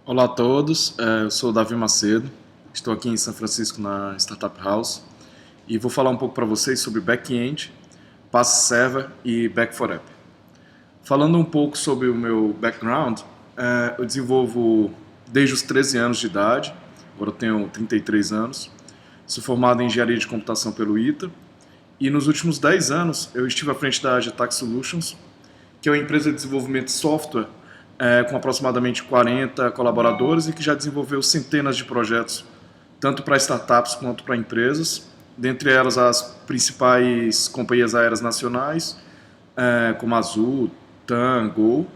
Olá a todos, eu sou o Davi Macedo, estou aqui em São Francisco na Startup House e vou falar um pouco para vocês sobre back-end, Pass Server e Back4App. Falando um pouco sobre o meu background, eu desenvolvo desde os 13 anos de idade, agora eu tenho 33 anos, sou formado em Engenharia de Computação pelo ITA e nos últimos 10 anos eu estive à frente da Agitac Solutions, que é uma empresa de desenvolvimento de software com aproximadamente 40 colaboradores e que já desenvolveu centenas de projetos, tanto para startups quanto para empresas, dentre elas as principais companhias aéreas nacionais, como Azul, TAM, Gol,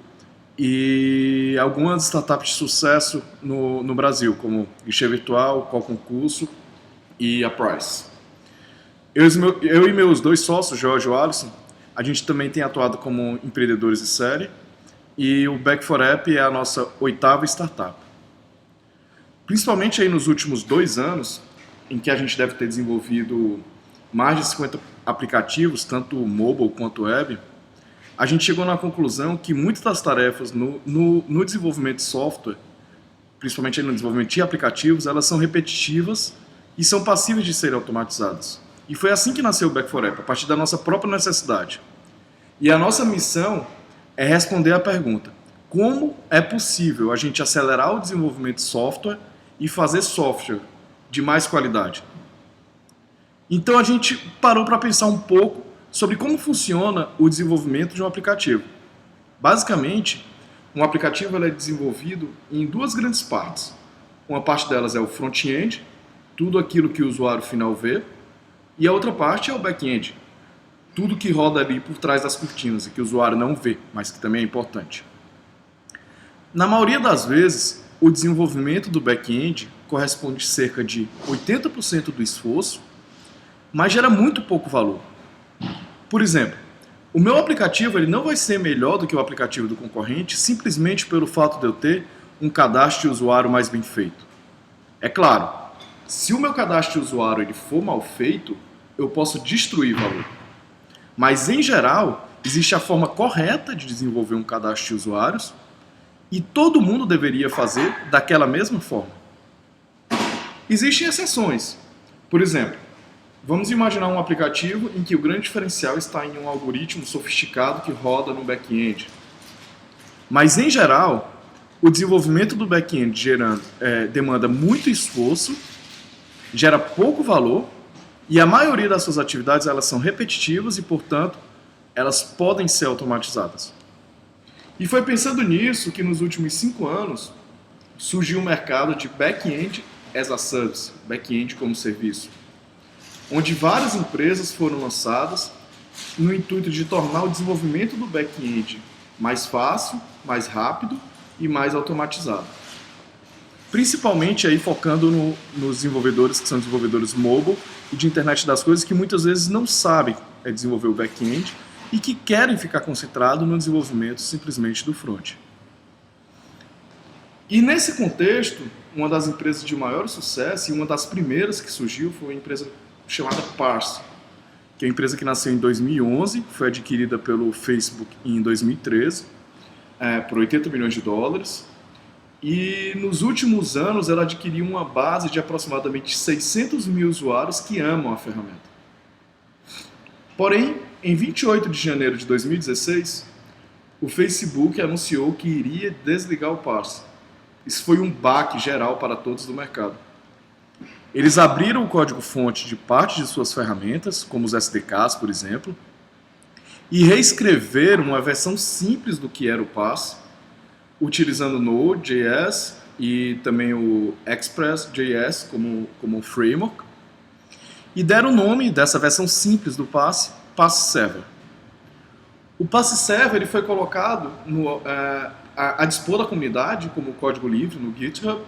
e algumas startups de sucesso no Brasil, como Guichê Virtual, Qual Concurso e a Price. Eu e meus dois sócios, Jorge e Alisson, a gente também tem atuado como empreendedores de série, e o Back4App é a nossa 8ª startup. Principalmente aí nos últimos 2 anos, em que a gente deve ter desenvolvido mais de 50 aplicativos, tanto mobile quanto web, a gente chegou na conclusão que muitas das tarefas no desenvolvimento de software, principalmente aí no desenvolvimento de aplicativos, elas são repetitivas e são passíveis de serem automatizadas. E foi assim que nasceu o Back4App, a partir da nossa própria necessidade. E a nossa missão é responder à pergunta: como é possível a gente acelerar o desenvolvimento de software e fazer software de mais qualidade? Então a gente parou para pensar um pouco sobre como funciona o desenvolvimento de um aplicativo. Basicamente, um aplicativo é desenvolvido em 2 grandes partes. Uma parte delas é o front-end, tudo aquilo que o usuário final vê, e a outra parte é o back-end, tudo que roda ali por trás das cortinas e que o usuário não vê, mas que também é importante. Na maioria das vezes, o desenvolvimento do back-end corresponde a cerca de 80% do esforço, mas gera muito pouco valor. Por exemplo, o meu aplicativo ele não vai ser melhor do que o aplicativo do concorrente simplesmente pelo fato de eu ter um cadastro de usuário mais bem feito. É claro, se o meu cadastro de usuário ele for mal feito, eu posso destruir valor. Mas, em geral, existe a forma correta de desenvolver um cadastro de usuários e todo mundo deveria fazer daquela mesma forma. Existem exceções. Por exemplo, vamos imaginar um aplicativo em que o grande diferencial está em um algoritmo sofisticado que roda no back-end. Mas, em geral, o desenvolvimento do back-end demanda muito esforço, gera pouco valor, e a maioria das suas atividades elas são repetitivas e, portanto, elas podem ser automatizadas. E foi pensando nisso que nos últimos 5 anos surgiu o mercado de back-end as a service, back-end como serviço, onde várias empresas foram lançadas no intuito de tornar o desenvolvimento do back-end mais fácil, mais rápido e mais automatizado. Principalmente aí focando nos desenvolvedores que são desenvolvedores mobile e de internet das coisas que muitas vezes não sabem desenvolver o back-end e que querem ficar concentrado no desenvolvimento simplesmente do front. E nesse contexto, uma das empresas de maior sucesso e uma das primeiras que surgiu foi uma empresa chamada Parse, que é uma empresa que nasceu em 2011, foi adquirida pelo Facebook em 2013 por 80 milhões de dólares. E nos últimos anos ela adquiriu uma base de aproximadamente 600 mil usuários que amam a ferramenta. Porém, em 28 de janeiro de 2016, o Facebook anunciou que iria desligar o Parse. Isso foi um baque geral para todos do mercado. Eles abriram o código-fonte de parte de suas ferramentas, como os SDKs, por exemplo, e reescreveram uma versão simples do que era o Parse, utilizando Node.js e também o Express.js como framework, e deram o nome dessa versão simples do Pass Server. O Pass Server ele foi colocado a dispor da comunidade como código livre no GitHub,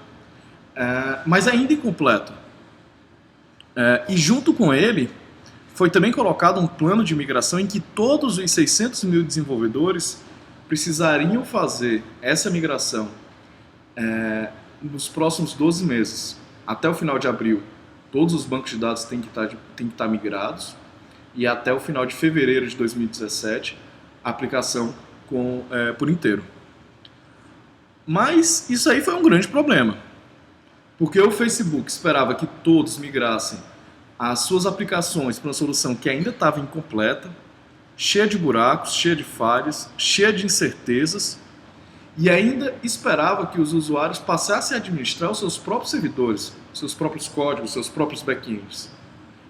mas ainda incompleto. E junto com ele foi também colocado um plano de migração em que todos os 600 mil desenvolvedores precisariam fazer essa migração nos próximos 12 meses. Até o final de abril, todos os bancos de dados têm que estar migrados, e até o final de fevereiro de 2017, a aplicação por inteiro. Mas isso aí foi um grande problema, porque o Facebook esperava que todos migrassem as suas aplicações para uma solução que ainda estava incompleta, cheia de buracos, cheia de falhas, cheia de incertezas, e ainda esperava que os usuários passassem a administrar os seus próprios servidores, seus próprios códigos, seus próprios backends.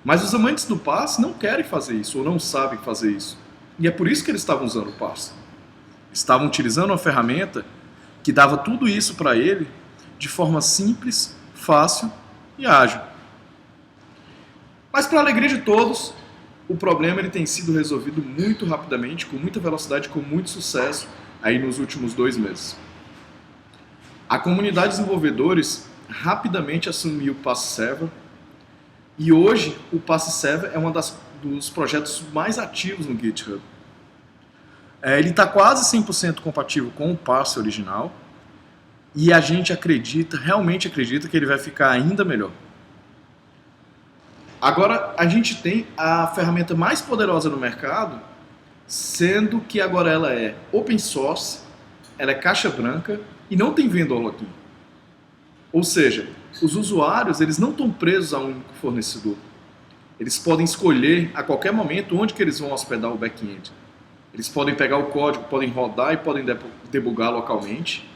Mas os amantes do Parse não querem fazer isso, ou não sabem fazer isso. E é por isso que eles estavam usando o Parse. Estavam utilizando uma ferramenta que dava tudo isso para ele de forma simples, fácil e ágil. Mas, para a alegria de todos, o problema ele tem sido resolvido muito rapidamente, com muita velocidade, com muito sucesso aí nos últimos 2 meses. A comunidade de desenvolvedores rapidamente assumiu o Parse Server e hoje o Parse Server é um dos projetos mais ativos no GitHub. Ele está quase 100% compatível com o Parse original e a gente realmente acredita que ele vai ficar ainda melhor. Agora a gente tem a ferramenta mais poderosa no mercado, sendo que agora ela é open source, ela é caixa branca e não tem vendor login. Ou seja, os usuários eles não estão presos a um único fornecedor. Eles podem escolher a qualquer momento onde que eles vão hospedar o back-end. Eles podem pegar o código, podem rodar e podem debugar localmente.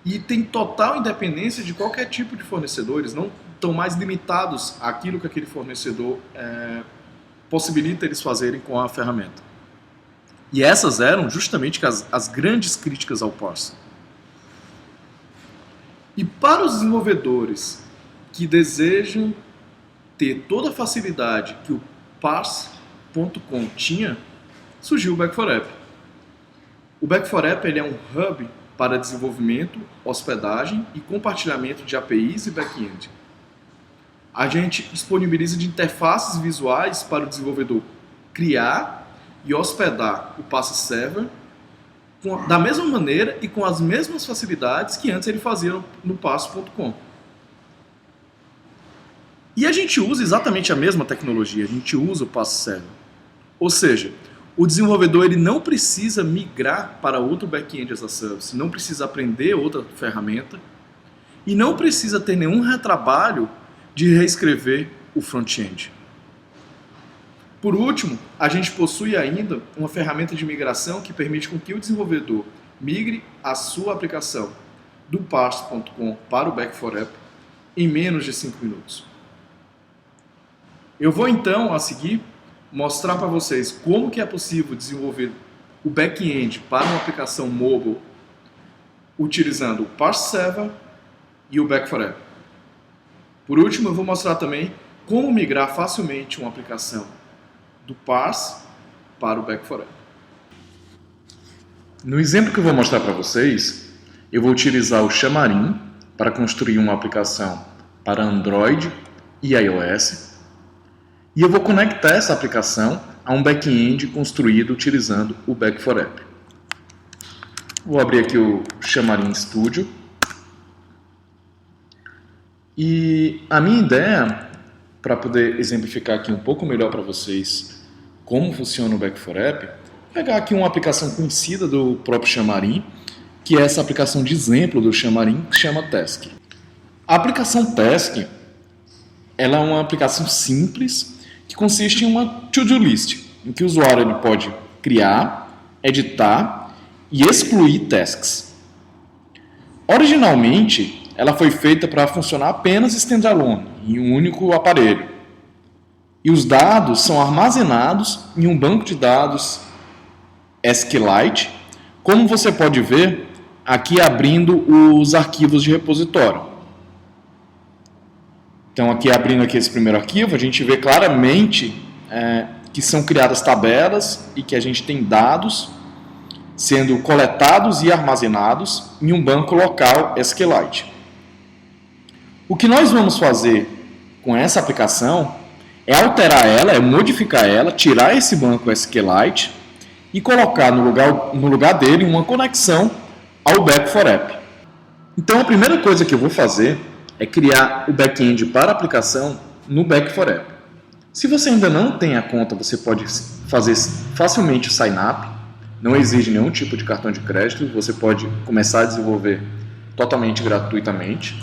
E tem total independência de qualquer tipo de fornecedor. Eles não estão mais limitados àquilo que aquele fornecedor possibilita eles fazerem com a ferramenta. E essas eram justamente as grandes críticas ao Parse. E para os desenvolvedores que desejam ter toda a facilidade que o Parse.com tinha, surgiu o Back4App. O Back4App ele é um hub para desenvolvimento, hospedagem e compartilhamento de APIs e back-end. A gente disponibiliza de interfaces visuais para o desenvolvedor criar e hospedar o Parse Server da mesma maneira e com as mesmas facilidades que antes ele fazia no Parse.com. E a gente usa exatamente a mesma tecnologia, a gente usa o Parse Server. Ou seja, o desenvolvedor ele não precisa migrar para outro back-end as a service, não precisa aprender outra ferramenta e não precisa ter nenhum retrabalho de reescrever o front-end. Por último, a gente possui ainda uma ferramenta de migração que permite com que o desenvolvedor migre a sua aplicação do Parse.com para o Back4App em menos de 5 minutos. Eu vou então, a seguir, mostrar para vocês como que é possível desenvolver o back-end para uma aplicação mobile utilizando o Parse Server e o Back4App. Por último, eu vou mostrar também como migrar facilmente uma aplicação do Parse para o Back4App. No exemplo que eu vou mostrar para vocês, eu vou utilizar o Xamarin para construir uma aplicação para Android e iOS. E eu vou conectar essa aplicação a um back-end construído utilizando o Back4App. Vou abrir aqui o Xamarin Studio. E a minha ideia, para poder exemplificar aqui um pouco melhor para vocês como funciona o Back4App, é pegar aqui uma aplicação conhecida do próprio Xamarin, que é essa aplicação de exemplo do Xamarin, que se chama Task. A aplicação Task ela é uma aplicação simples que consiste em uma to-do list, em que o usuário ele pode criar, editar e excluir tasks. Originalmente, ela foi feita para funcionar apenas standalone, em um único aparelho. E os dados são armazenados em um banco de dados SQLite, como você pode ver aqui abrindo os arquivos de repositório. Então, aqui abrindo aqui esse primeiro arquivo, a gente vê claramente que são criadas tabelas e que a gente tem dados sendo coletados e armazenados em um banco local SQLite. O que nós vamos fazer com essa aplicação é alterar ela, é modificar ela, tirar esse banco SQLite e colocar no lugar dele uma conexão ao Back4App. Então, a primeira coisa que eu vou fazer é criar o back-end para a aplicação no Back4App. Se você ainda não tem a conta, você pode fazer facilmente o sign-up, não exige nenhum tipo de cartão de crédito, você pode começar a desenvolver totalmente gratuitamente.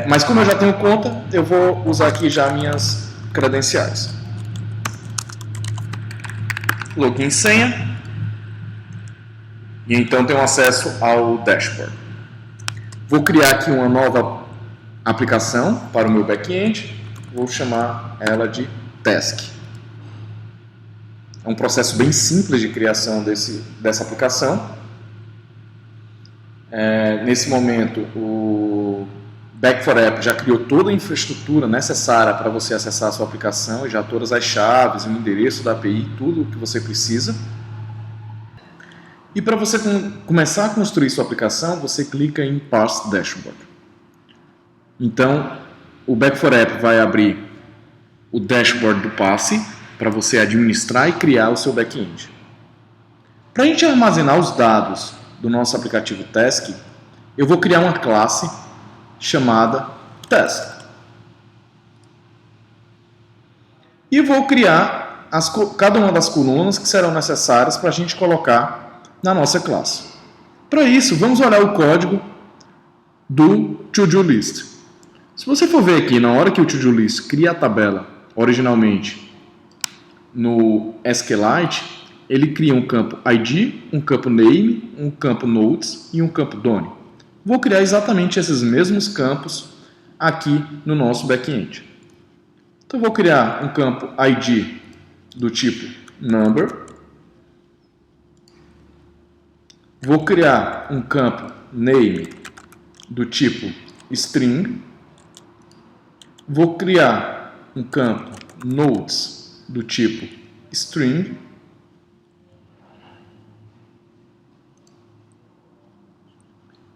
Mas como eu já tenho conta, eu vou usar aqui já minhas credenciais. Login e senha. E então tenho acesso ao dashboard. Vou criar aqui uma nova aplicação para o meu back-end. Vou chamar ela de Task. É um processo bem simples de criação dessa aplicação. Nesse momento, o Back4App já criou toda a infraestrutura necessária para você acessar a sua aplicação, já todas as chaves, o endereço da API, tudo o que você precisa. E para você começar a construir sua aplicação, você clica em Parse Dashboard. Então, o Back4App vai abrir o dashboard do Parse para você administrar e criar o seu back-end. Para a gente armazenar os dados do nosso aplicativo Task, eu vou criar uma classe chamada Task. E vou criar cada uma das colunas que serão necessárias para a gente colocar na nossa classe. Para isso, vamos olhar o código do To-Do List. Se você for ver aqui, na hora que o To-Do List cria a tabela originalmente no SQLite, ele cria um campo ID, um campo Name, um campo Notes e um campo Done. Vou criar exatamente esses mesmos campos aqui no nosso back-end. Então vou criar um campo ID do tipo Number. Vou criar um campo Name do tipo String. Vou criar um campo Notes do tipo String.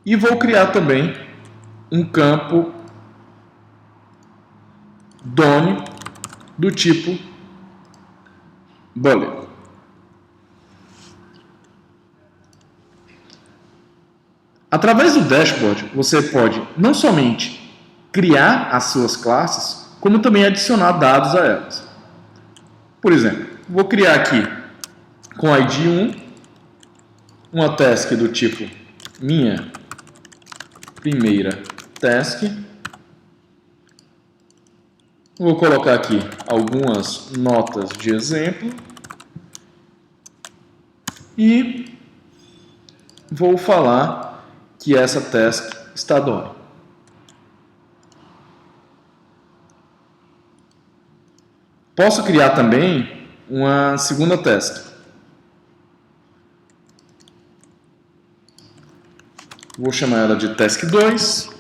E vou criar também um campo Done do tipo Bullet. Através do dashboard, você pode não somente criar as suas classes, como também adicionar dados a elas. Por exemplo, vou criar aqui com ID 1 uma task do tipo minha primeira task. Vou colocar aqui algumas notas de exemplo e vou falar que essa task está done. Posso criar também uma segunda task. Vou chamar ela de task 2.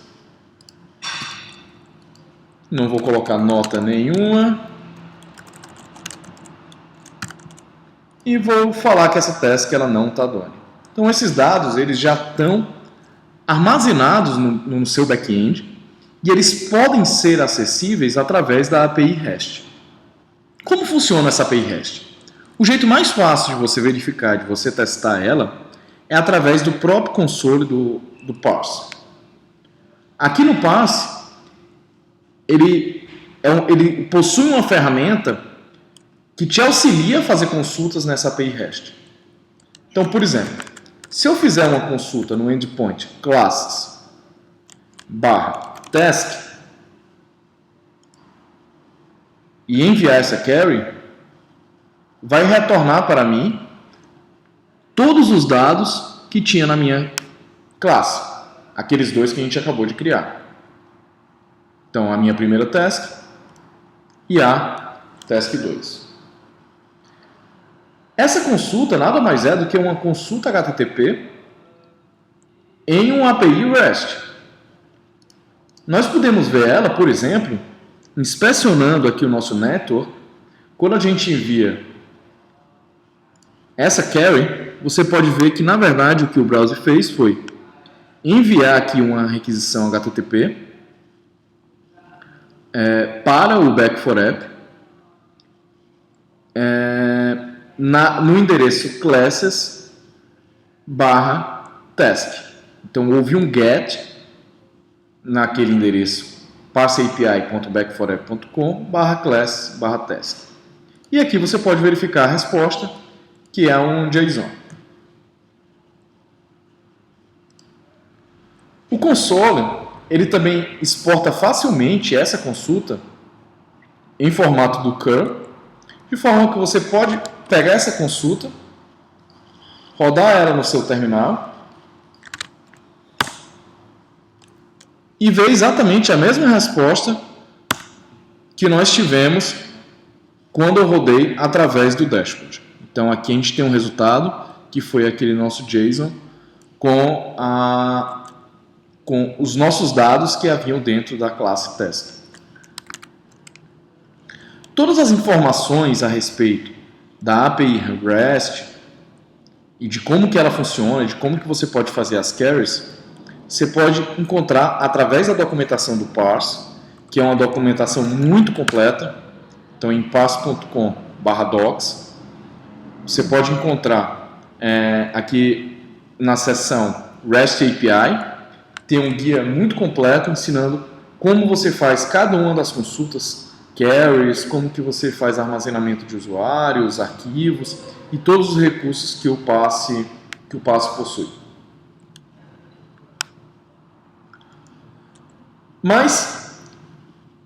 Não vou colocar nota nenhuma. E vou falar que essa task ela não está done. Então esses dados eles já estão armazenados no seu back-end e eles podem ser acessíveis através da API REST. Como funciona essa API REST? O jeito mais fácil de você verificar, de você testar ela, é através do próprio console do Parse. Aqui no Parse, ele possui uma ferramenta que te auxilia a fazer consultas nessa API REST. Então, por exemplo, se eu fizer uma consulta no endpoint classes /task e enviar essa query, vai retornar para mim todos os dados que tinha na minha classe, aqueles dois que a gente acabou de criar. Então, a minha primeira task e a task 2. Essa consulta nada mais é do que uma consulta HTTP em uma API REST. Nós podemos ver ela, por exemplo, inspecionando aqui o nosso network. Quando a gente envia essa query, você pode ver que, na verdade, o que o browser fez foi enviar aqui uma requisição HTTP para o Back4App no endereço classes/task. Então, houve um GET naquele endereço parseapi.back4app.com/classes/task. E aqui você pode verificar a resposta, que é um JSON. O console, ele também exporta facilmente essa consulta em formato do curl, de forma que você pode pegar essa consulta, rodar ela no seu terminal e ver exatamente a mesma resposta que nós tivemos quando eu rodei através do dashboard. Então aqui a gente tem um resultado que foi aquele nosso JSON com os nossos dados que haviam dentro da classe test. Todas as informações a respeito da API REST e de como que ela funciona, de como que você pode fazer as queries, você pode encontrar através da documentação do parse, que é uma documentação muito completa. Então, em parse.com/docs, você pode encontrar aqui na seção REST API, tem um guia muito completo ensinando como você faz cada uma das consultas, queries, como que você faz armazenamento de usuários, arquivos e todos os recursos que o parse possui. Mas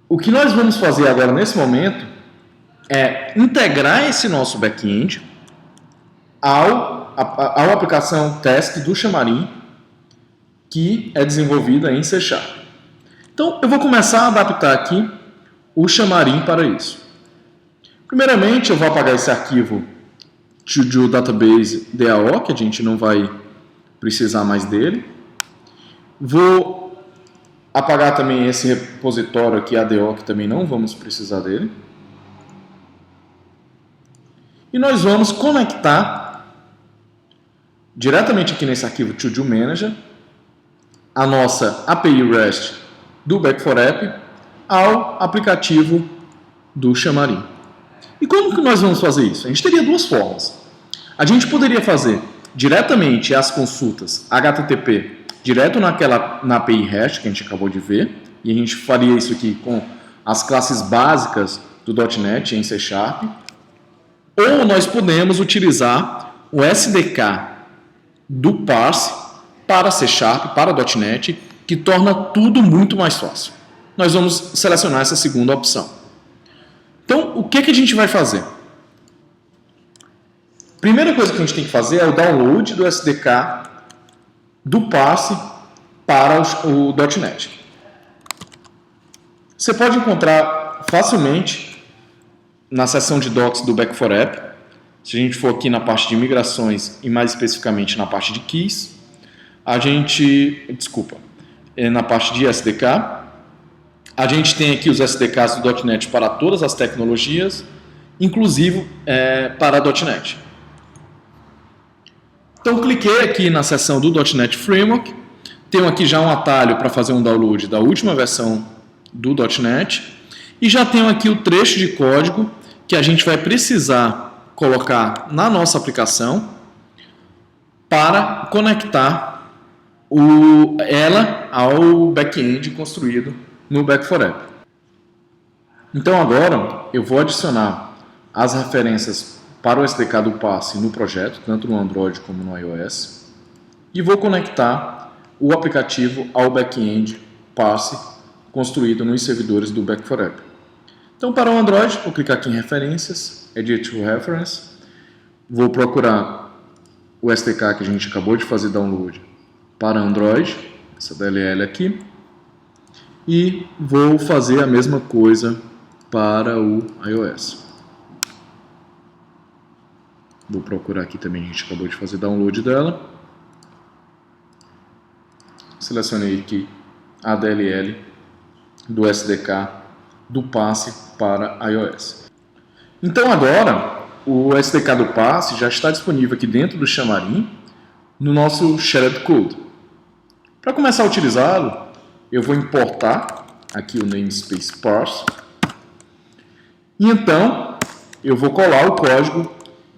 o que nós vamos fazer agora nesse momento é integrar esse nosso back-end à aplicação teste do Xamarin, que é desenvolvida em C#. Então eu vou começar a adaptar aqui o Xamarin para isso. Primeiramente eu vou apagar esse arquivo to database DAO, que a gente não vai precisar mais dele. Vou apagar também esse repositório aqui, ADO, que também não vamos precisar dele. E nós vamos conectar diretamente aqui nesse arquivo to manager a nossa API REST do Back4App ao aplicativo do Xamarin. E como que nós vamos fazer isso? A gente teria duas formas. A gente poderia fazer diretamente as consultas HTTP direto na API REST que a gente acabou de ver, e a gente faria isso aqui com as classes básicas do .NET em C#, ou nós podemos utilizar o SDK do parse para C#, para .NET, que torna tudo muito mais fácil. Nós vamos selecionar essa segunda opção. Então, o que a gente vai fazer? Primeira coisa que a gente tem que fazer é o download do SDK do parse para o .NET. Você pode encontrar facilmente na seção de docs do Back4App. Se a gente for aqui na parte de migrações e mais especificamente na parte de keys, na parte de SDK, a gente tem aqui os SDKs do .NET para todas as tecnologias, inclusive para a .NET. Então, cliquei aqui na seção do .NET Framework, tenho aqui já um atalho para fazer um download da última versão do .NET e já tenho aqui o trecho de código que a gente vai precisar colocar na nossa aplicação para conectar ela ao back-end construído no Back4App. Então agora eu vou adicionar as referências para o SDK do parse no projeto, tanto no Android como no iOS, e vou conectar o aplicativo ao back-end parse construído nos servidores do Back4App. Então para o Android, vou clicar aqui em referências, Edit to Reference, vou procurar o SDK que a gente acabou de fazer download para Android, essa DLL aqui, e vou fazer a mesma coisa para o iOS. Vou procurar aqui também, a gente acabou de fazer download dela. Selecionei aqui a DLL do SDK do parse para iOS. Então agora, o SDK do parse já está disponível aqui dentro do Xamarin, no nosso Shared Code. Para começar a utilizá-lo, eu vou importar aqui o namespace parse e então eu vou colar o código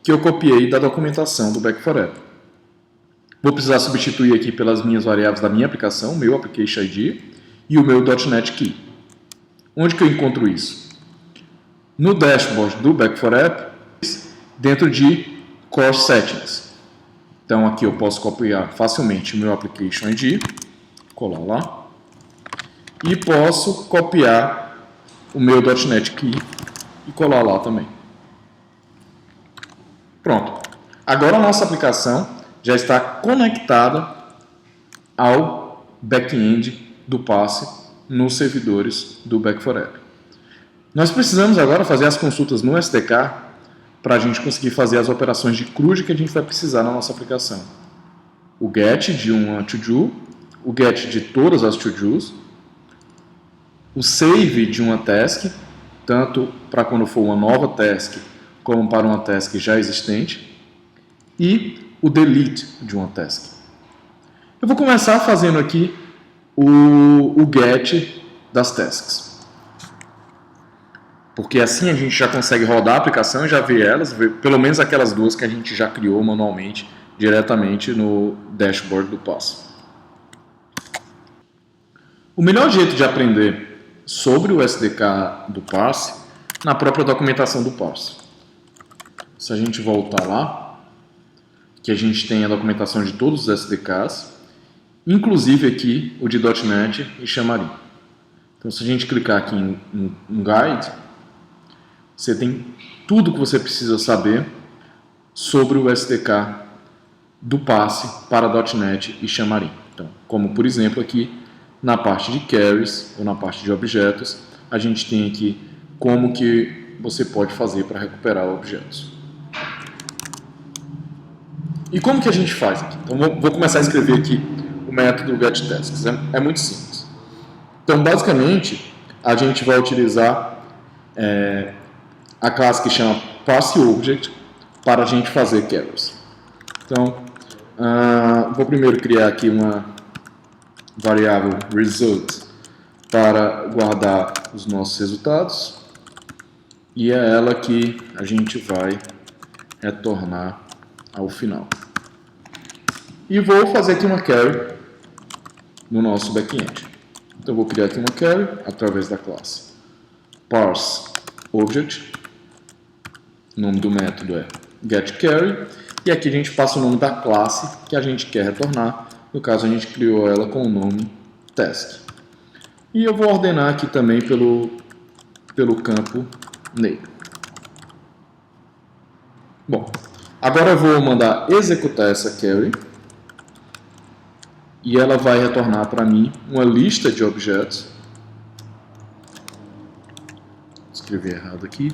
que eu copiei da documentação do Back4App. Vou precisar substituir aqui pelas minhas variáveis da minha aplicação, o meu Application ID e o meu .NET Key. Onde que eu encontro isso? No dashboard do Back4App, dentro de Core Settings. Então aqui eu posso copiar facilmente o meu Application ID colar lá. E posso copiar o meu .NET Key e colar lá também. Pronto. Agora a nossa aplicação já está conectada ao back-end do passe nos servidores do Back4App. Nós precisamos agora fazer as consultas no SDK para a gente conseguir fazer as operações de CRUD que a gente vai precisar na nossa aplicação. O get de uma to-do, o get de todas as to-dos, o save de uma task, tanto para quando for uma nova task como para uma task já existente, e o delete de uma task. Eu vou começar fazendo aqui o get das tasks. Porque assim a gente já consegue rodar a aplicação e já ver elas, ver pelo menos aquelas duas que a gente já criou manualmente, diretamente no dashboard do passe. O melhor jeito de aprender sobre o SDK do passe na própria documentação do passe. Se a gente voltar lá, que a gente tem a documentação de todos os SDKs, inclusive aqui o de .NET e Xamarin. Então se a gente clicar aqui em Guide, você tem tudo que você precisa saber sobre o SDK do passe para .NET e Xamarin. Então, como por exemplo aqui na parte de carries ou na parte de objetos, a gente tem aqui como que você pode fazer para recuperar objetos. E como que a gente faz aqui? Então vou começar a escrever aqui o método getTasks. É muito simples. Então basicamente a gente vai utilizar a classe que chama PasseObject para a gente fazer carries. Então vou primeiro criar aqui uma variável result para guardar os nossos resultados e é ela que a gente vai retornar ao final. E vou fazer aqui uma carry no nosso back-end. Então vou criar aqui uma carry através da classe parseObject. O nome do método é getCarry. E aqui a gente passa o nome da classe que a gente quer retornar. No caso, a gente criou ela com o nome task. E eu vou ordenar aqui também pelo campo name. Bom, agora eu vou mandar executar essa carry. E ela vai retornar para mim uma lista de objetos. Escrevi errado aqui.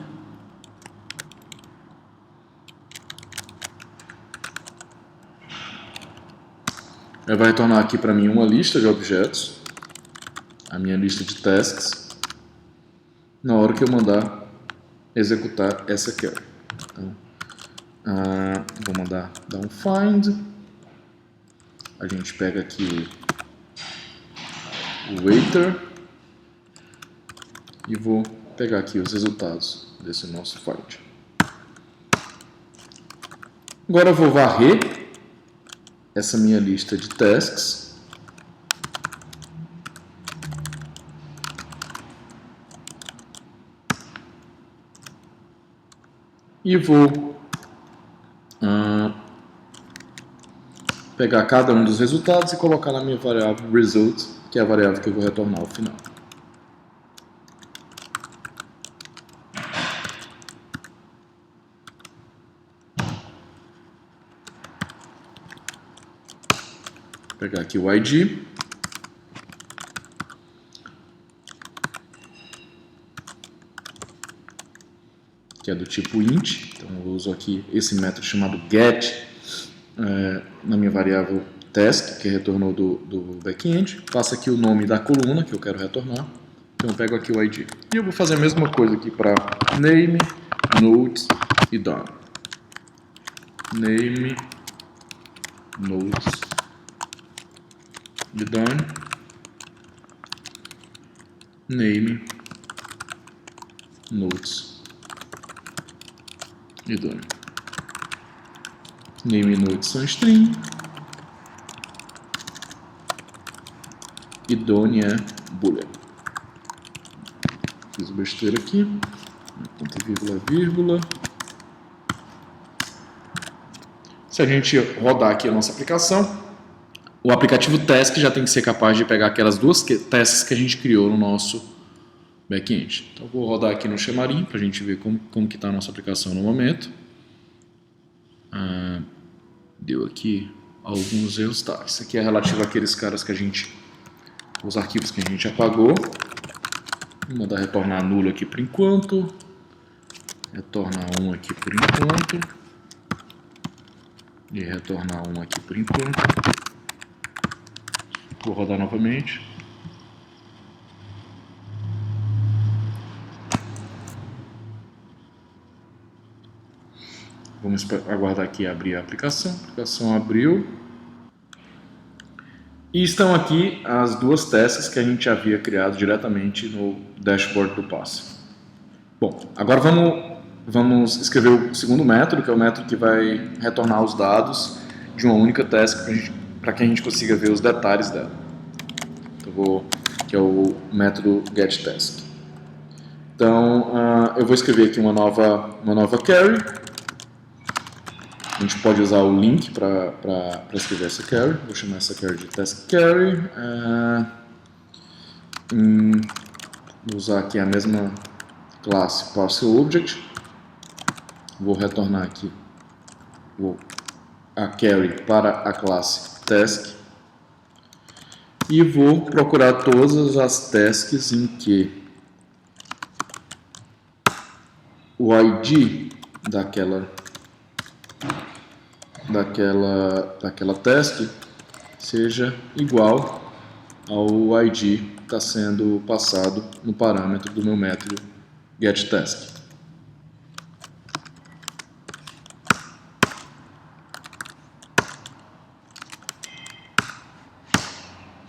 Ela vai retornar aqui para mim uma lista de objetos, a minha lista de tasks, na hora que eu mandar executar essa carry. Então, vou mandar dar um find. A gente pega aqui o waiter e vou pegar aqui os resultados desse nosso find. Agora eu vou varrer essa minha lista de tasks e vou pegar cada um dos resultados e colocar na minha variável result, que é a variável que eu vou retornar ao final. Vou pegar aqui o ID. Que é do tipo int. Então eu uso aqui esse método chamado get na minha variável task, que retornou do back-end. Passo aqui o nome da coluna que eu quero retornar. Então eu pego aqui o ID. E eu vou fazer a mesma coisa aqui para name, notes e done. Name, notes e done. Name, notes e done. Name e notes são string. E done é boolean. Fiz besteira aqui. Ponto, vírgula, vírgula. Se a gente rodar aqui a nossa aplicação, o aplicativo task já tem que ser capaz de pegar aquelas duas tasks que a gente criou no nosso back-end. Então, vou rodar aqui no Xamarin para a gente ver como que está a nossa aplicação no momento. Deu aqui alguns erros. Tá, isso aqui é relativo àqueles caras que os arquivos que a gente apagou. Vou mandar retornar nulo aqui por enquanto. Retornar 1 aqui por enquanto. E retornar 1 aqui por enquanto. Vou rodar novamente. Vamos aguardar aqui abrir a aplicação. A aplicação abriu. E estão aqui as duas tasks que a gente havia criado diretamente no dashboard do Passe. Bom, agora vamos escrever o segundo método, que é o método que vai retornar os dados de uma única task para que a gente consiga ver os detalhes dela. Então, que é o método getTask. Então, eu vou escrever aqui uma nova query. A gente pode usar o link para escrever essa query. Vou chamar essa query de taskQuery. Vou usar aqui a mesma classe parseObject. Vou retornar aqui a query para a classe task. E vou procurar todas as tasks em que o ID daquela task seja igual ao ID que está sendo passado no parâmetro do meu método getTask.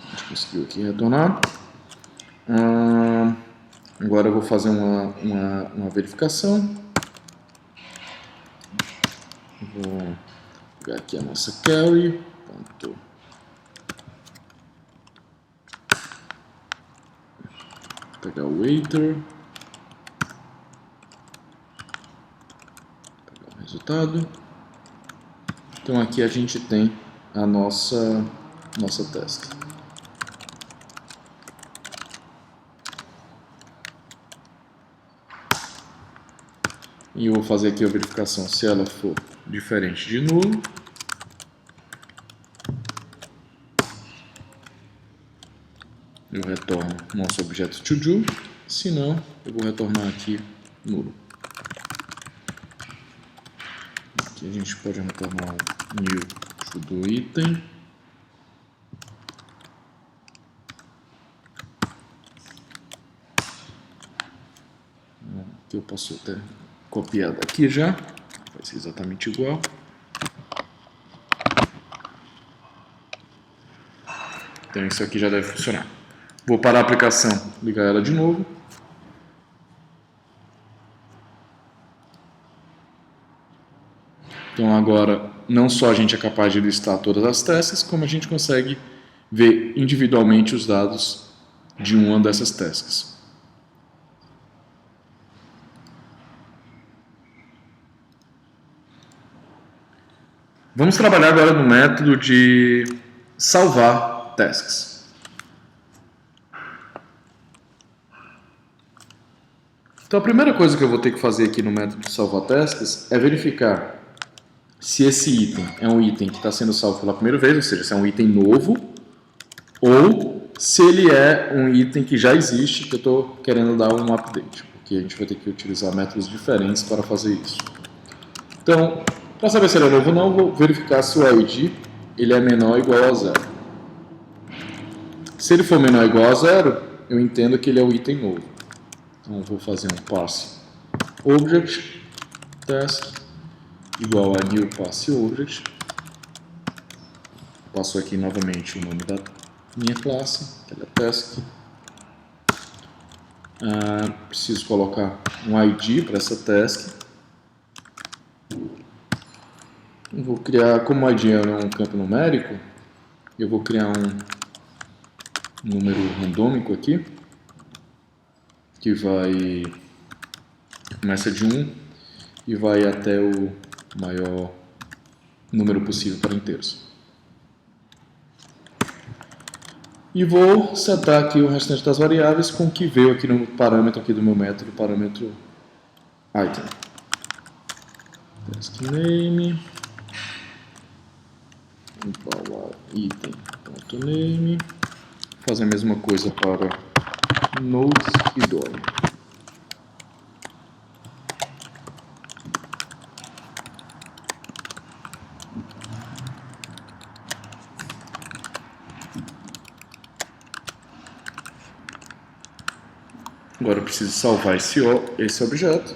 A gente conseguiu aqui retornar. Agora eu vou fazer uma verificação. Vou pegar aqui a nossa query. Vou pegar o waiter. Pegar o resultado. Então aqui a gente tem a nossa task. E eu vou fazer aqui a verificação se ela for diferente de nulo. Eu retorno nosso objeto ToDo, se não, eu vou retornar aqui nulo. Aqui a gente pode retornar o new ToDo item. Que eu posso até copiar daqui já, vai ser exatamente igual. Então isso aqui já deve funcionar. Vou parar a aplicação, ligar ela de novo. Então agora não só a gente é capaz de listar todas as tasks, como a gente consegue ver individualmente os dados de uma dessas tasks. Vamos trabalhar agora no método de salvar tasks. Então a primeira coisa que eu vou ter que fazer aqui no método de salvar tasks é verificar se esse item é um item que está sendo salvo pela primeira vez, ou seja, se é um item novo, ou se ele é um item que já existe, que eu estou querendo dar um update, porque a gente vai ter que utilizar métodos diferentes para fazer isso. Então, para saber se ele é novo ou não, vou verificar se o ID ele é menor ou igual a 0. Se ele for menor ou igual a 0, eu entendo que ele é um item novo. Então, vou fazer um parse object task igual a new parse object. Passo aqui novamente o nome da minha classe, que é task. Preciso colocar um ID para essa task. Eu vou criar, como o ID é um campo numérico, eu vou criar um número randômico aqui, que começa de 1 e vai até o maior número possível para inteiros. E vou setar aqui o restante das variáveis com o que veio aqui no parâmetro aqui do meu método, parâmetro item. Task name, item.name, fazer a mesma coisa para nodes e DOM. Agora eu preciso salvar esse objeto.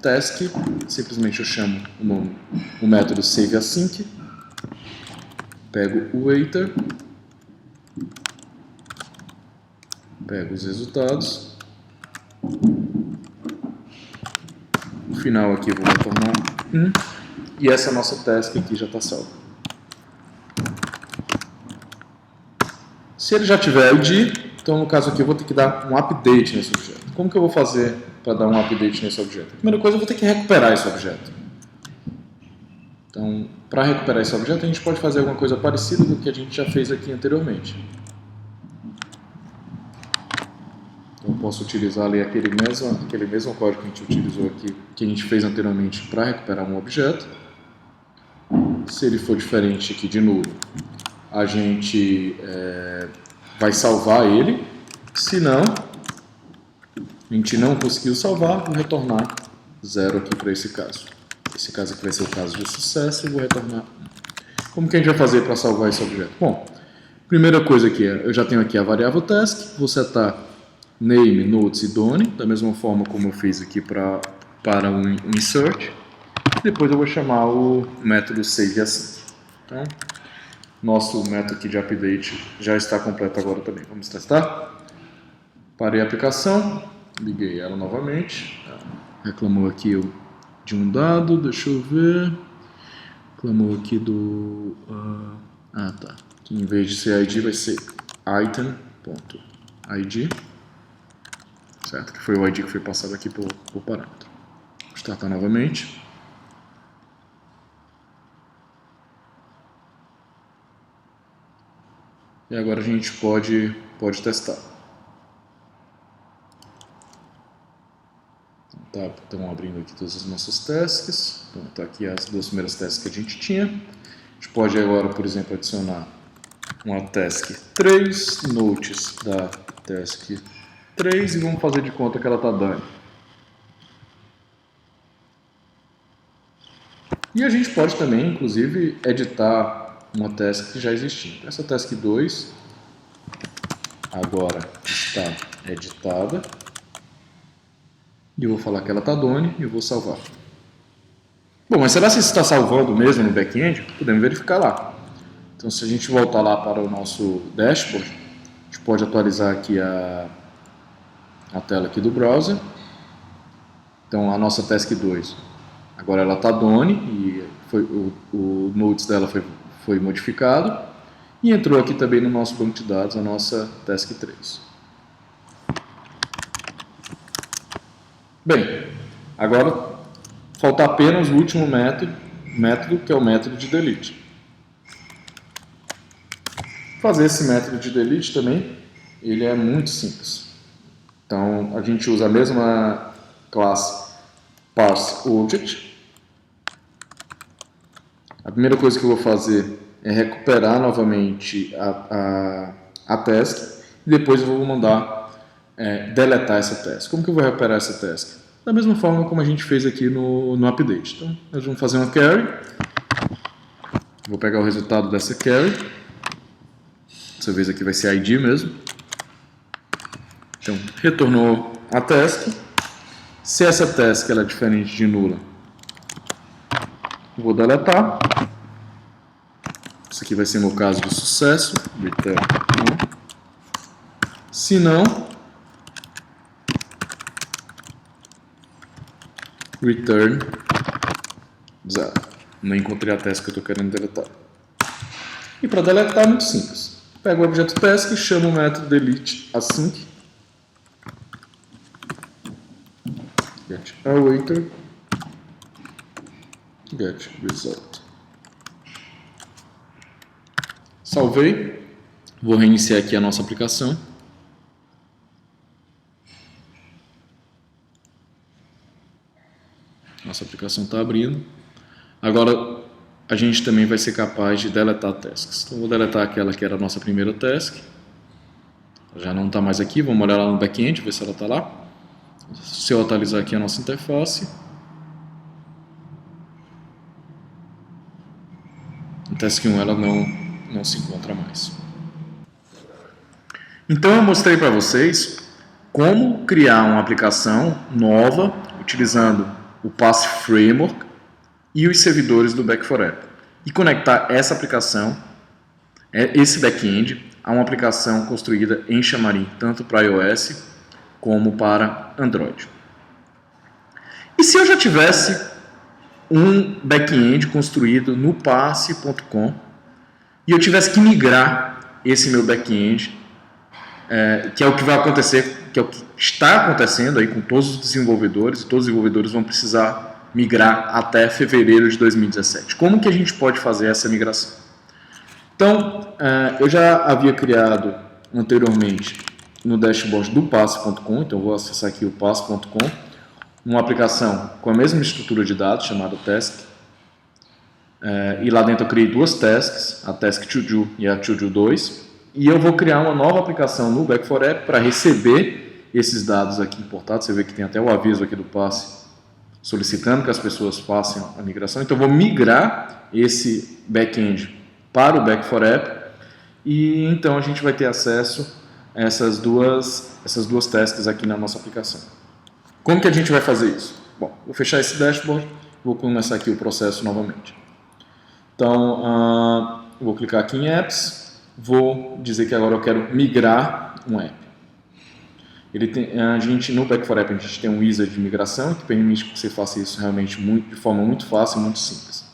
Task, simplesmente eu chamo o método saveAsync, pego o waiter, pego os resultados, no final aqui eu vou retornar 1, e essa nossa task aqui já está salva. Se ele já tiver ID, então no caso aqui eu vou ter que dar um update nesse objeto. Como que eu vou fazer para dar um update nesse objeto? A primeira coisa, eu vou ter que recuperar esse objeto. Então, para recuperar esse objeto, a gente pode fazer alguma coisa parecida do que a gente já fez aqui anteriormente. Então, eu posso utilizar ali aquele mesmo código que a gente utilizou aqui, que a gente fez anteriormente para recuperar um objeto. Se ele for diferente aqui de nulo, a gente vai salvar ele. Se não, a gente não conseguiu salvar, vou retornar 0 aqui para esse caso. Esse caso aqui vai ser o caso de sucesso e vou retornar 1. Como que a gente vai fazer para salvar esse objeto? Bom, primeira coisa aqui eu já tenho aqui a variável task, vou setar name, notes e done, da mesma forma como eu fiz aqui para o insert. Depois eu vou chamar o método saveAsync. Então, nosso método aqui de update já está completo agora também. Vamos testar? Parei a aplicação, liguei ela novamente. Reclamou aqui de um dado, deixa eu ver. Reclamou aqui do... tá. Que em vez de ser ID vai ser item.id. Certo? Que foi o ID que foi passado aqui por parâmetro. Vou startar novamente. E agora a gente pode testar. Tá, então abrindo aqui todas as nossas tasks. Então tá aqui as duas primeiras tasks que a gente tinha. A gente pode agora, por exemplo, adicionar uma task 3, notes da task 3 e vamos fazer de conta que ela está dando. E a gente pode também, inclusive, editar uma task que já existia. Essa task 2 agora está editada. E eu vou falar que ela está done e eu vou salvar. Bom, mas será que está salvando mesmo no back-end? Podemos verificar lá. Então, se a gente voltar lá para o nosso dashboard, a gente pode atualizar aqui a tela aqui do browser. Então, a nossa task 2, agora ela está done e o nodes dela foi modificado. E entrou aqui também no nosso banco de dados a nossa task 3. Bem, agora falta apenas o último método que é o método de delete. Fazer esse método de delete também, ele é muito simples. Então, a gente usa a mesma classe parseObject. A primeira coisa que eu vou fazer é recuperar novamente a task e depois eu vou mandar deletar essa task. Como que eu vou recuperar essa task? Da mesma forma como a gente fez aqui no update. Então, nós vamos fazer uma carry. Vou pegar o resultado dessa carry. Dessa vez aqui vai ser ID mesmo. Então, retornou a task. Se essa task ela é diferente de nula, vou deletar. Isso aqui vai ser meu caso de sucesso. Return 1. Se não, return 0. Não encontrei a task que eu estou querendo deletar. E para deletar é muito simples. Pego o objeto task e chamo o método delete async. Get await, get result. Salvei. Vou reiniciar aqui a nossa aplicação. Nossa aplicação está abrindo. Agora a gente também vai ser capaz de deletar tasks. Então vou deletar aquela que era a nossa primeira task. Já não está mais aqui, vamos olhar lá no back-end, ver se ela está lá. Se eu atualizar aqui a nossa interface, no task 1 ela não se encontra mais. Então eu mostrei para vocês como criar uma aplicação nova utilizando o Pass Framework e os servidores do Back4App e conectar essa aplicação, esse back-end, a uma aplicação construída em Xamarin, tanto para iOS como para Android. E se eu já tivesse um back-end construído no passe.com e eu tivesse que migrar esse meu back-end, que é o que vai acontecer, que é o que está acontecendo aí com todos os desenvolvedores, e todos os desenvolvedores vão precisar migrar até fevereiro de 2017. Como que a gente pode fazer essa migração? Então, eu já havia criado anteriormente no dashboard do passe.com, então vou acessar aqui o passe.com, uma aplicação com a mesma estrutura de dados chamada task, e lá dentro eu criei duas tasks, a task to do e a to do 2, e eu vou criar uma nova aplicação no Back4App para receber esses dados aqui importados. Você vê que tem até o aviso aqui do passe solicitando que as pessoas façam a migração. Então eu vou migrar esse back-end para o Back4App e então a gente vai ter acesso a essas duas tasks aqui na nossa aplicação. Como que a gente vai fazer isso? Bom, vou fechar esse dashboard, vou começar aqui o processo novamente. Então, vou clicar aqui em Apps, vou dizer que agora eu quero migrar um app. No Back4App a gente tem um wizard de migração que permite que você faça isso realmente de forma muito fácil e muito simples.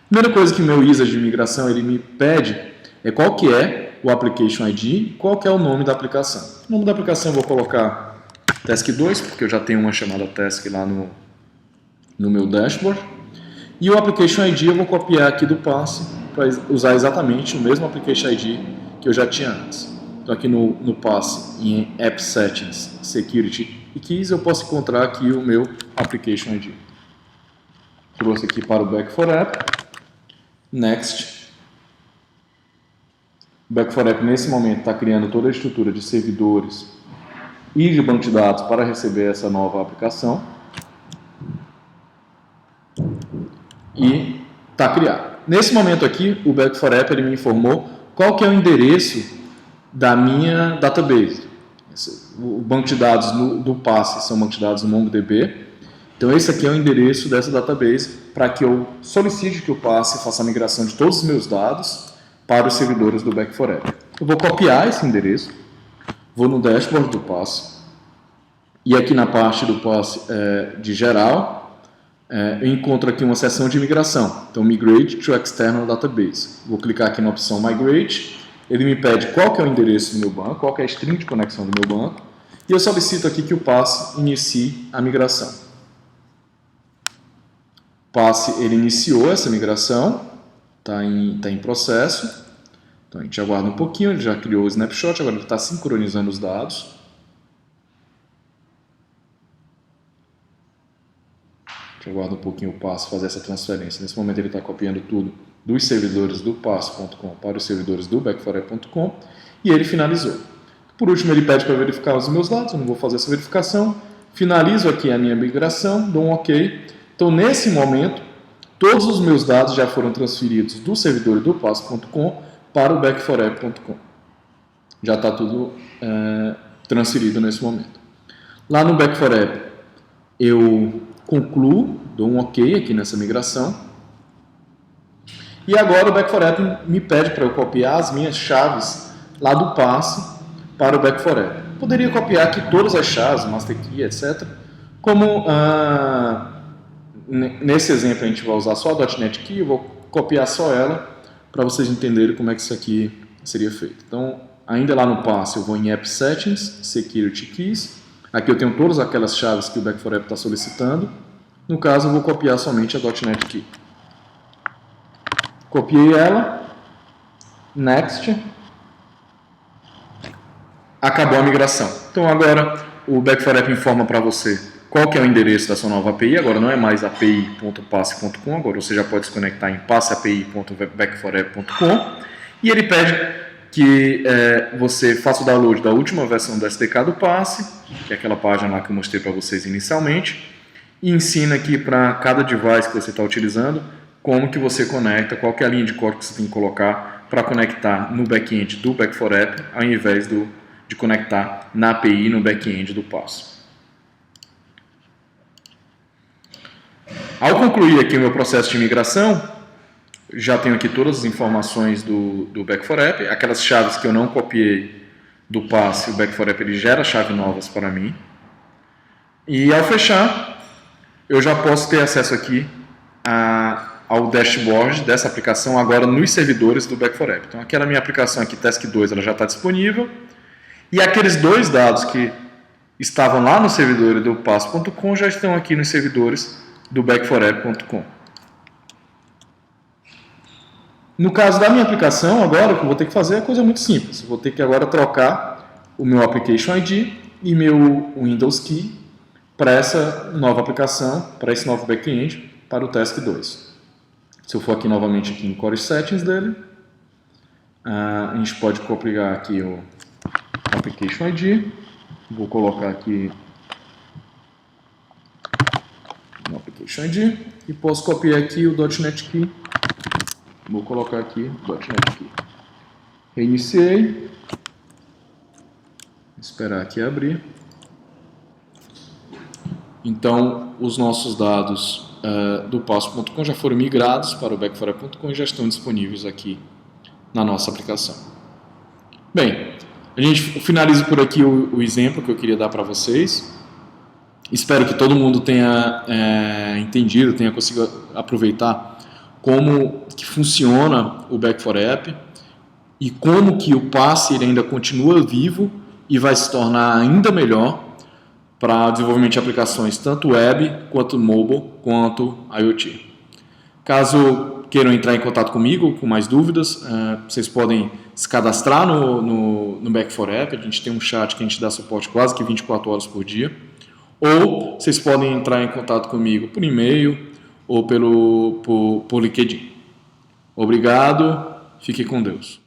A primeira coisa que o meu wizard de migração ele me pede é qual que é o Application ID e qual que é o nome da aplicação. O nome da aplicação eu vou colocar Task 2, porque eu já tenho uma chamada Task lá no meu dashboard. E o Application ID eu vou copiar aqui do passe para usar exatamente o mesmo Application ID que eu já tinha antes. Então aqui no passe, em App Settings, Security e Keys, eu posso encontrar aqui o meu Application ID. Trouxe aqui para o Back4App. Next. O Back4App nesse momento está criando toda a estrutura de servidores e de banco de dados para receber essa nova aplicação. E está criado. Nesse momento aqui, o Back4App ele me informou qual que é o endereço da minha database. O banco de dados do passe são banco de dados no MongoDB. Então esse aqui é o endereço dessa database para que eu solicite que o passe faça a migração de todos os meus dados para os servidores do Back4App. Eu vou copiar esse endereço, vou no dashboard do passe e aqui na parte do passe de geral eu encontro aqui uma seção de migração. Então, Migrate to External Database. Vou clicar aqui na opção Migrate. Ele me pede qual que é o endereço do meu banco, qual que é a string de conexão do meu banco. E eu solicito aqui que o passe inicie a migração. O passe ele iniciou essa migração, está em processo. Então, a gente aguarda um pouquinho, ele já criou o snapshot, agora ele está sincronizando os dados. Aguarda um pouquinho o passe fazer essa transferência. Nesse momento ele está copiando tudo dos servidores do passe.com para os servidores do back4app.com e ele finalizou. Por último ele pede para verificar os meus dados, eu não vou fazer essa verificação. Finalizo aqui a minha migração, dou um OK. Então nesse momento todos os meus dados já foram transferidos do servidor do passe.com para o back4app.com. Já está tudo transferido nesse momento. Lá no Back4App eu concluo, dou um OK aqui nessa migração. E agora o Back4App me pede para eu copiar as minhas chaves lá do passe para o Back4App. Poderia copiar aqui todas as chaves, master key, etc. Como nesse exemplo a gente vai usar só a .NET Key, eu vou copiar só ela para vocês entenderem como é que isso aqui seria feito. Então, ainda lá no passe eu vou em App Settings, Security Keys. Aqui eu tenho todas aquelas chaves que o Back4App está solicitando. No caso, eu vou copiar somente a .NET Key. Copiei ela. Next. acabou a migração. Então agora o Back4App informa para você qual que é o endereço da sua nova API. Agora não é mais api.passe.com, agora você já pode se conectar em passeapi.back4app.com e ele pede que você faça o download da última versão do SDK do Passe, que é aquela página lá que eu mostrei para vocês inicialmente, e ensina aqui para cada device que você está utilizando como que você conecta, qual que é a linha de código que você tem que colocar para conectar no back-end do Back4App, ao invés de conectar na API no back-end do Passe. Ao concluir aqui o meu processo de migração, já tenho aqui todas as informações do Back4App, aquelas chaves que eu não copiei do Passe, o Back4App ele gera chaves novas para mim. E ao fechar, eu já posso ter acesso aqui ao dashboard dessa aplicação agora nos servidores do Back4App. Então aquela minha aplicação aqui, Task2, ela já está disponível. E aqueles dois dados que estavam lá no servidor do Passe.com já estão aqui nos servidores do Back4App.com. No caso da minha aplicação, agora o que eu vou ter que fazer é coisa muito simples. Eu vou ter que agora trocar o meu Application ID e meu Windows Key para essa nova aplicação, para esse novo back-end, para o Task2. Se eu for aqui novamente aqui em Core Settings dele, a gente pode copiar aqui o Application ID. Vou colocar aqui no Application ID e posso copiar aqui o .NET Key. Vou colocar aqui o .NET Key. Reiniciei. Esperar aqui abrir. Então, os nossos dados do Passe.com já foram migrados para o Back4App.com e já estão disponíveis aqui na nossa aplicação. Bem, a gente finaliza por aqui o exemplo que eu queria dar para vocês. Espero que todo mundo tenha entendido, tenha conseguido aproveitar como que funciona o Back4App e como que o Passe ele ainda continua vivo e vai se tornar ainda melhor para o desenvolvimento de aplicações tanto web, quanto mobile, quanto IoT. Caso queiram entrar em contato comigo com mais dúvidas, vocês podem se cadastrar no Back4App. A gente tem um chat que a gente dá suporte quase que 24 horas por dia. Ou vocês podem entrar em contato comigo por e-mail ou por LinkedIn. Obrigado, fique com Deus.